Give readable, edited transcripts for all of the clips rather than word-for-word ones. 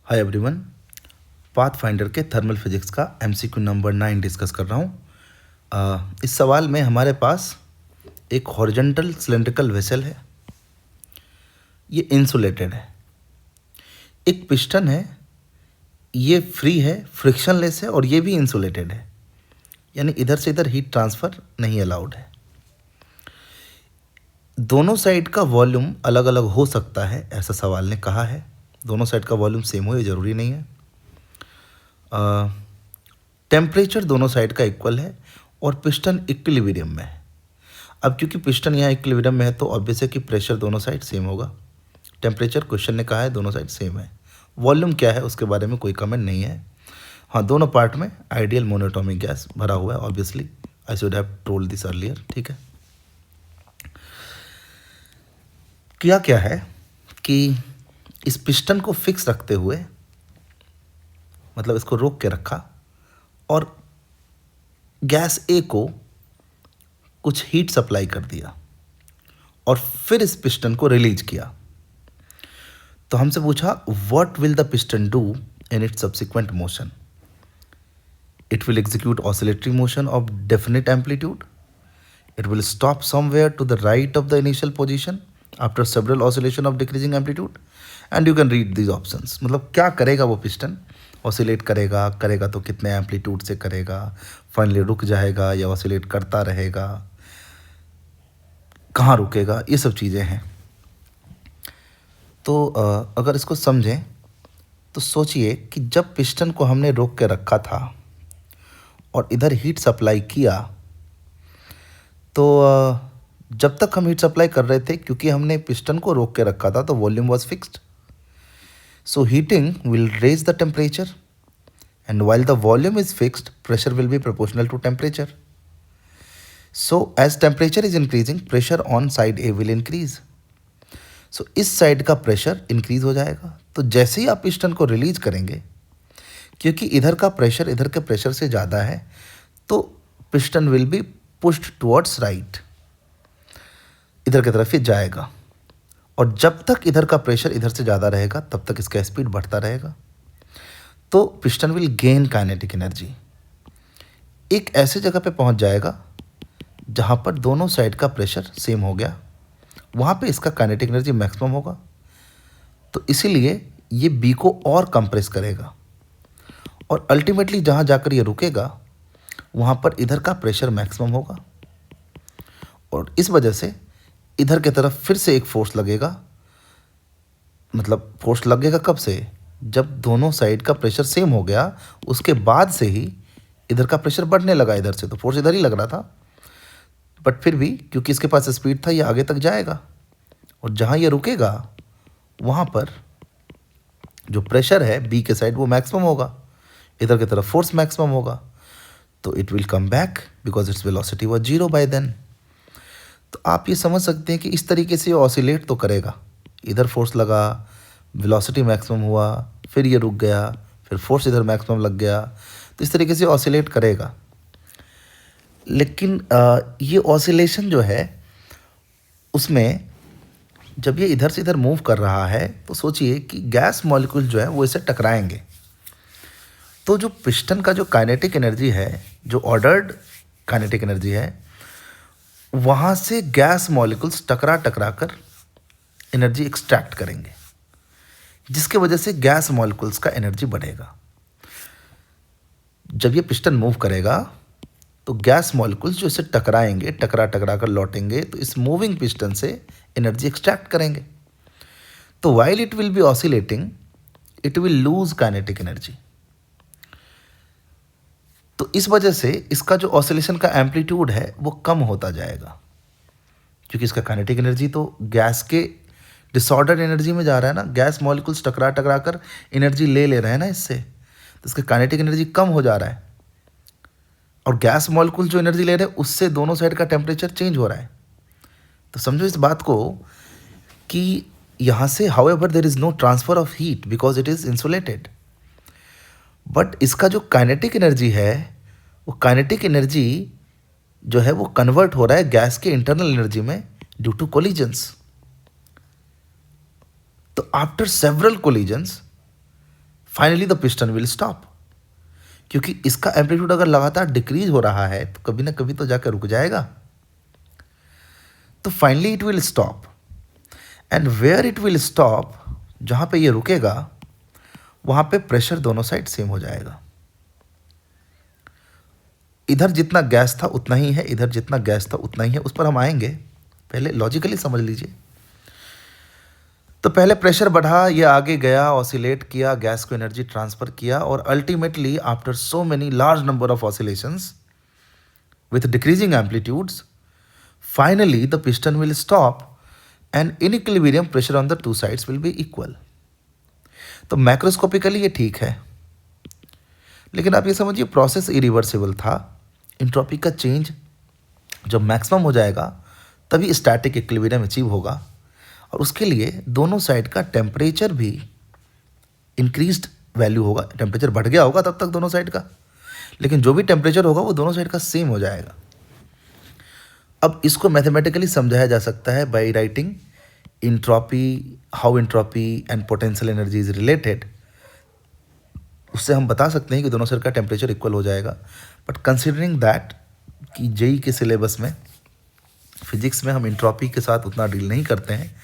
Hi everyone, pathfinder के thermal physics का MCQ number 9 discuss कर रहा हूँ। इस सवाल में हमारे पास एक हॉरिजॉन्टल सिलेंड्रिकल वेसल है। ये इंसुलेटेड है। एक पिस्टन है, ये फ्री है, फ्रिक्शनलेस है और ये भी इंसुलेटेड है, यानी इधर से इधर हीट ट्रांसफ़र नहीं अलाउड है। दोनों साइड का वॉल्यूम अलग अलग हो सकता है, ऐसा सवाल ने कहा है। दोनों साइड का वॉल्यूम सेम हो ये ज़रूरी नहीं है। टेम्परेचर दोनों साइड का इक्वल है और पिस्टन इक्विलिब्रियम में है। अब क्योंकि पिस्टन यहाँ इक्विलिब्रियम में है तो ऑब्वियस है कि प्रेशर दोनों साइड सेम होगा। टेम्परेचर क्वेश्चन ने कहा है दोनों साइड सेम है। वॉल्यूम क्या है उसके बारे में कोई कमेंट नहीं है। हाँ, दोनों पार्ट में आइडियल मोनोटोमिक गैस भरा हुआ है। Obviously I should have told this earlier. ठीक है, किया क्या है कि इस पिस्टन को फिक्स रखते हुए, मतलब इसको रोक के रखा और गैस ए को कुछ हीट सप्लाई कर दिया और फिर इस पिस्टन को रिलीज किया। तो हमसे पूछा what will the piston do in its subsequent motion. It will execute oscillatory motion of definite amplitude. It will stop somewhere to the right of the initial position after several oscillation of decreasing amplitude and you can read these options. मतलब क्या करेगा वो piston, oscillate करेगा तो कितने amplitude से करेगा, finally रुक जाएगा या ऑसिलेट करता रहेगा, कहाँ रुकेगा, ये सब चीज़ें हैं। तो अगर इसको समझें तो सोचिए कि जब पिस्टन को हमने रोक के रखा था और इधर हीट सप्लाई किया, तो जब तक हम हीट सप्लाई कर रहे थे, क्योंकि हमने पिस्टन को रोक के रखा था तो volume was fixed. So heating will raise the temperature, and while the volume is fixed, pressure will be proportional to temperature. So as temperature is increasing, pressure on side A will increase. So इस side का pressure increase हो जाएगा। तो जैसे ही आप piston को release करेंगे, क्योंकि इधर का प्रेशर इधर के प्रेशर से ज़्यादा है, तो piston will be pushed towards right, इधर की तरफ ये जाएगा। और जब तक इधर का प्रेशर इधर से ज़्यादा रहेगा तब तक इसका स्पीड बढ़ता रहेगा। तो piston will gain kinetic energy. एक ऐसे जगह पे पहुंच जाएगा जहां पर दोनों साइड का प्रेशर सेम हो गया, वहां पे इसका काइनेटिक एनर्जी मैक्सिमम होगा। तो इसीलिए ये बी को और कंप्रेस करेगा और अल्टीमेटली जहां जाकर ये रुकेगा वहां पर इधर का प्रेशर मैक्सिमम होगा और इस वजह से इधर की तरफ फिर से एक फोर्स लगेगा। मतलब फोर्स लगेगा कब से, जब दोनों साइड का प्रेशर सेम हो गया, उसके बाद से ही इधर का प्रेशर बढ़ने लगा। इधर से तो फोर्स इधर ही लग रहा था, बट फिर भी क्योंकि इसके पास स्पीड था ये आगे तक जाएगा और जहाँ ये रुकेगा वहाँ पर जो प्रेशर है बी के साइड वो मैक्सिमम होगा, इधर की तरफ फोर्स मैक्सिमम होगा। तो it will come back because its velocity was 0 by then. तो आप ये समझ सकते हैं कि इस तरीके से ऑसिलेट तो करेगा। इधर फोर्स लगा, वेलोसिटी मैक्सिमम हुआ, फिर ये रुक गया, फिर फोर्स इधर मैक्सिमम लग गया, तो इस तरीके से ऑसिलेट करेगा। लेकिन ये ऑसिलेशन जो है उसमें जब ये इधर से इधर मूव कर रहा है तो सोचिए कि गैस मॉलिक्यूल जो है वो इसे टकराएंगे। तो जो पिस्टन का जो काइनेटिक एनर्जी है, जो ऑर्डर्ड काइनेटिक एनर्जी है, वहाँ से गैस मॉलिक्यूल्स टकरा कर एनर्जी एक्सट्रैक्ट करेंगे, जिसके वजह से गैस मॉलिक्यूल्स का एनर्जी बढ़ेगा। जब ये पिस्टन मूव करेगा तो गैस मॉलिक्यूल्स जो इसे टकराएंगे, टकरा कर लौटेंगे, तो इस मूविंग पिस्टन से एनर्जी एक्सट्रैक्ट करेंगे। तो while it will be oscillating, it will lose kinetic energy. तो इस वजह से इसका जो ऑसिलेशन का एम्पलीट्यूड है वो कम होता जाएगा, क्योंकि इसका काइनेटिक एनर्जी तो गैस के डिसऑर्डर्ड एनर्जी में जा रहा है ना। गैस मॉलिक्यूल्स टकरा कर एनर्जी ले रहे हैं ना इससे, तो इसका काइनेटिक एनर्जी कम हो जा रहा है और गैस मॉलिक्यूल जो एनर्जी ले रहे हैं उससे दोनों साइड का टेम्परेचर चेंज हो रहा है। तो समझो इस बात को कि यहाँ से however there is no transfer of heat because it is insulated, but इसका जो काइनेटिक एनर्जी है वो काइनेटिक एनर्जी जो है वो कन्वर्ट हो रहा है गैस के इंटरनल एनर्जी में ड्यू टू कोलिजन्स। तो after several collisions finally the piston will stop, क्योंकि इसका एम्पलीट्यूड अगर लगातार डिक्रीज हो रहा है तो कभी ना कभी तो जाकर रुक जाएगा। तो finally it will stop, and where it will stop, जहाँ पे ये रुकेगा वहाँ पे प्रेशर दोनों साइड सेम हो जाएगा। इधर जितना गैस था उतना ही है, इधर जितना गैस था उतना ही है, उस पर हम आएंगे, पहले लॉजिकली समझ लीजिए। तो पहले प्रेशर बढ़ा, ये आगे गया, ऑसिलेट किया, गैस को एनर्जी ट्रांसफर किया, और ultimately after so many large number of oscillations with decreasing amplitudes, finally the piston will stop and in equilibrium pressure on the two sides will be equal. तो macroscopically ये ठीक है, लेकिन आप ये समझिए प्रोसेस इरिवर्सिबल था। इंट्रोपी का चेंज जब मैक्सिमम हो जाएगा तभी स्टैटिक इक्विलिब्रियम अचीव होगा, और उसके लिए दोनों साइड का टेम्परेचर भी इंक्रीज्ड वैल्यू होगा। टेम्परेचर बढ़ गया होगा तब तक दोनों साइड का, लेकिन जो भी टेम्परेचर होगा वो दोनों साइड का सेम हो जाएगा। अब इसको मैथमेटिकली समझाया जा सकता है by writing entropy, how entropy and potential energy is related. उससे हम बता सकते हैं कि दोनों साइड का टेम्परेचर इक्वल हो जाएगा। बट कंसिडरिंग दैट कि जेई के सिलेबस में, फिजिक्स में हम इंट्रोपी के साथ उतना डील नहीं करते हैं,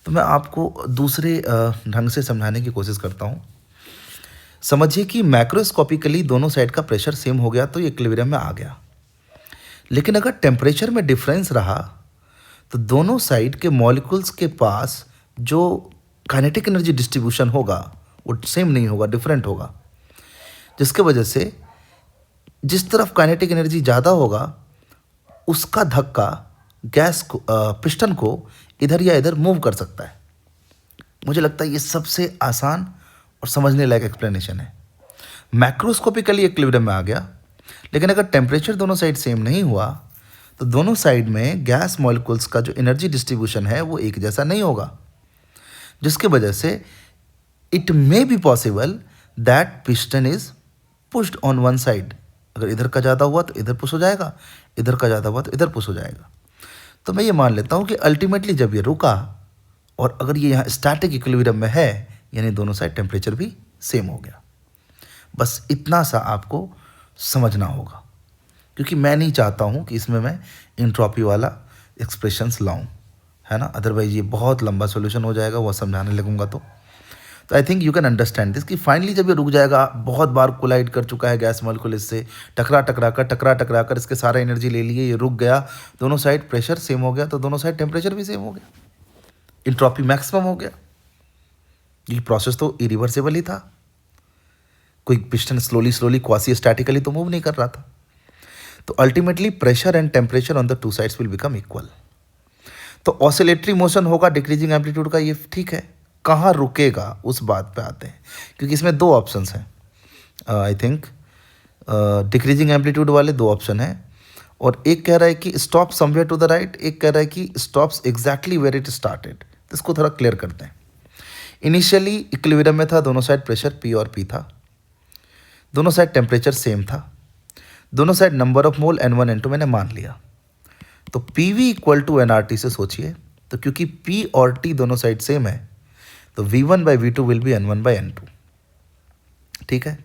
तो मैं आपको दूसरे ढंग से समझाने की कोशिश करता हूँ। समझिए कि मैक्रोस्कोपिकली दोनों साइड का प्रेशर सेम हो गया तो ये इक्विलिब्रियम में आ गया, लेकिन अगर टेम्परेचर में डिफरेंस रहा तो दोनों साइड के मॉलिक्यूल्स के पास जो काइनेटिक एनर्जी डिस्ट्रीब्यूशन होगा वो सेम नहीं होगा, डिफरेंट होगा, जिसके वजह से जिस तरफ काइनेटिक एनर्जी ज़्यादा होगा उसका धक्का गैस को, पिस्टन को इधर या इधर मूव कर सकता है। मुझे लगता है ये सबसे आसान और समझने लायक एक्सप्लेनेशन है। मैक्रोस्कोपिकली इक्विलिब्रियम में आ गया, लेकिन अगर टेम्परेचर दोनों साइड सेम नहीं हुआ तो दोनों साइड में गैस मॉलिक्यूल्स का जो एनर्जी डिस्ट्रीब्यूशन है वो एक जैसा नहीं होगा, जिसकी वजह से it may be possible that piston is pushed on one side. अगर इधर का ज़्यादा हुआ तो इधर पुश हो जाएगा, इधर का ज़्यादा हुआ तो इधर पुश हो जाएगा। तो मैं ये मान लेता हूँ कि अल्टीमेटली जब ये रुका और अगर ये यहाँ स्टैटिक इक्विलिब्रियम में है, यानी दोनों साइड टेम्परेचर भी सेम हो गया। बस इतना सा आपको समझना होगा, क्योंकि मैं नहीं चाहता हूँ कि इसमें मैं इंट्रोपी वाला एक्सप्रेशंस लाऊं, है ना। अदरवाइज ये बहुत लंबा सॉल्यूशन हो जाएगा, वो समझाने लगूंगा तो I think you can understand this कि फाइनली जब ये रुक जाएगा, बहुत बार कोलाइड कर चुका है गैस मॉलिक्यूल, इससे टकरा टकरा कर इसके सारा एनर्जी ले लिए, ये रुक गया, दोनों साइड प्रेशर सेम हो गया तो दोनों साइड टेम्परेचर भी सेम हो गया, इंट्रोपी मैक्सिमम हो गया। ये प्रोसेस तो इरिवर्सिबल ही था, कोई पिस्टन स्लोली क्वासी स्टैटिकली तो मूव नहीं कर रहा था। तो ultimately pressure and temperature on the two sides will become equal. तो ऑसिलेटरी मोशन होगा डिक्रीजिंग एम्पलीट्यूड का, ये ठीक है। कहाँ रुकेगा उस बात पे आते हैं, क्योंकि इसमें दो ऑप्शंस हैं। आई थिंक डिक्रीजिंग एम्पलीट्यूड वाले दो ऑप्शन हैं, और एक कह रहा है कि stop somewhere to the right, एक कह रहा है कि stops exactly where it started. तो इसको थोड़ा क्लियर करते हैं। इनिशियली इक्विलिब्रियम में था, दोनों साइड प्रेशर P और P था, दोनों साइड टेम्परेचर सेम था, दोनों side number of mole N1 N2 मैंने मान लिया। तो PV इक्वल टू nRT से सोचिए, तो क्योंकि P और T दोनों साइड सेम है तो V1 by V2 will be N1 by N2। ठीक है,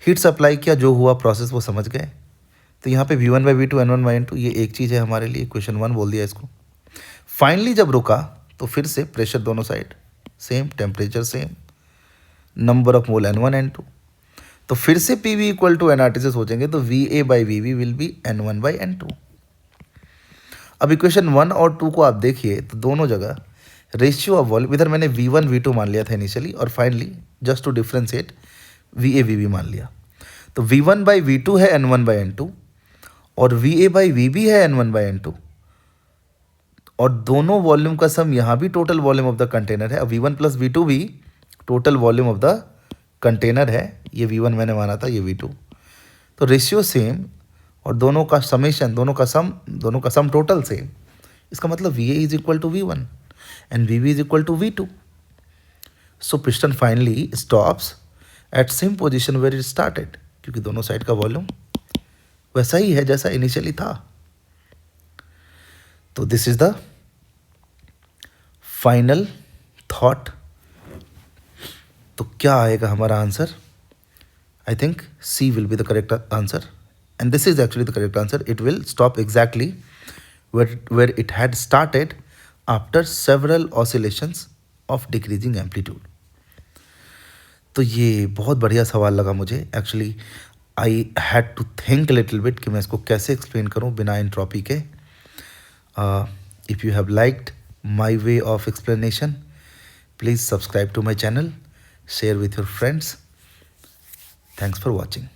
हीट सप्लाई किया, जो हुआ प्रोसेस वो समझ गए। तो यहाँ पे V1 by V2 N1 by N2 ये एक चीज़ है हमारे लिए, क्वेश्चन 1 बोल दिया इसको। फाइनली जब रुका तो फिर से प्रेशर दोनों side same, temperature same, number of mole N1 N2। तो फिर से PV इक्वल टू nRT से सोचेंगे तो VA by VB will be N1 by N2। अब इक्वेशन 1 और 2 को आप देखिए तो दोनों जगह रेशियो ऑफ वॉल्यूम, इधर मैंने V1 V2 मान लिया था इनिशियली, और finally just to differentiate VA VB मान लिया। तो V1 बाई V2 है N1 बाई N2 और VA बाई VB है N1 बाई N2, और दोनों वॉल्यूम का सम यहाँ भी total volume of the container है। अब V1 प्लस V2 भी total volume of the container है। ये V1 मैंने माना था, ये V2। तो रेशियो सेम और दोनों का समेशन, दोनों का सम टोटल सेम। इसका मतलब VA is equal to V1 and VB is equal to V2। So piston finally stops at same position where it started, क्योंकि दोनों साइड का वॉल्यूम वैसा ही है जैसा इनिशियली था। तो this is the final thought तो क्या आएगा हमारा answer? I think C will be the correct answer. And this is actually the correct answer. It will stop exactly where it had started after several oscillations of decreasing amplitude. तो ये बहुत बढ़िया सवाल लगा मुझे. Actually I had to think little bit कि मैं इसको कैसे एक्सप्लेन करूँ बिना एंट्रोपी के. If you have liked my way of explanation, please subscribe to my channel, share with your friends. Thanks for watching.